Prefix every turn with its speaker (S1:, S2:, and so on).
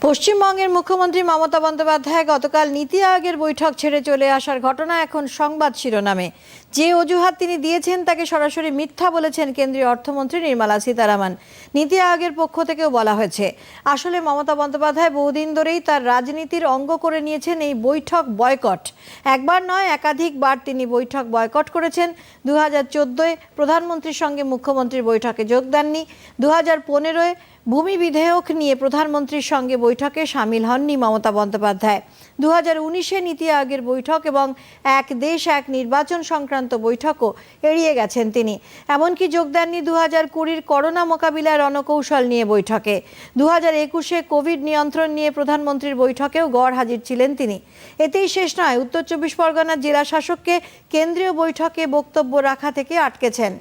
S1: পশ্চিমবঙ্গের মুখ্যমন্ত্রী মমতা বন্দ্যোপাধ্যায় গতকাল নীতি আয়োগের বৈঠক ছেড়ে চলে আসার ঘটনা এখন সংবাদ শিরোনামে। যে অজুহাত তিনি দিয়েছেন তাকে সরাসরি মিথ্যা বলেছেন কেন্দ্রীয় অর্থমন্ত্রী নির্মলা সীতারামন। নীতি আয়োগের পক্ষ থেকেও বলা হয়েছে, আসলে মমতা বন্দ্যোপাধ্যায় বহুদিন ধরেই তার রাজনীতির অঙ্গ করে নিয়েছেন এই বৈঠক বয়কট। একবার নয়, একাধিকবার তিনি বৈঠক বয়কট করেছেন। 2014-এ প্রধানমন্ত্রীর সঙ্গে মুখ্যমন্ত্রীর বৈঠকে যোগ দেননি। 2015-এ ভূমি বিধেয়ক নিয়ে প্রধানমন্ত্রীর সঙ্গে বৈঠকে সামিল হননি মমতা বন্দ্যোপাধ্যায়। 2019-এ নীতি আয়োগের বৈঠক এবং এক দেশ এক নির্বাচন সংক্রান্ত বৈঠকও এড়িয়ে গেছেন তিনি। এমনকি যোগ দেননি 2020-র করোনা মোকাবিলার রণকৌশল নিয়ে বৈঠকে। 2021-এ কোভিড নিয়ন্ত্রণ নিয়ে প্রধানমন্ত্রীর বৈঠকেও গড়হাজির ছিলেন তিনি। এতেই শেষ নয়, উত্তর চব্বিশ পরগনার জেলা শাসককে কেন্দ্রীয় বৈঠকে বক্তব্য রাখা থেকে আটকেছেন।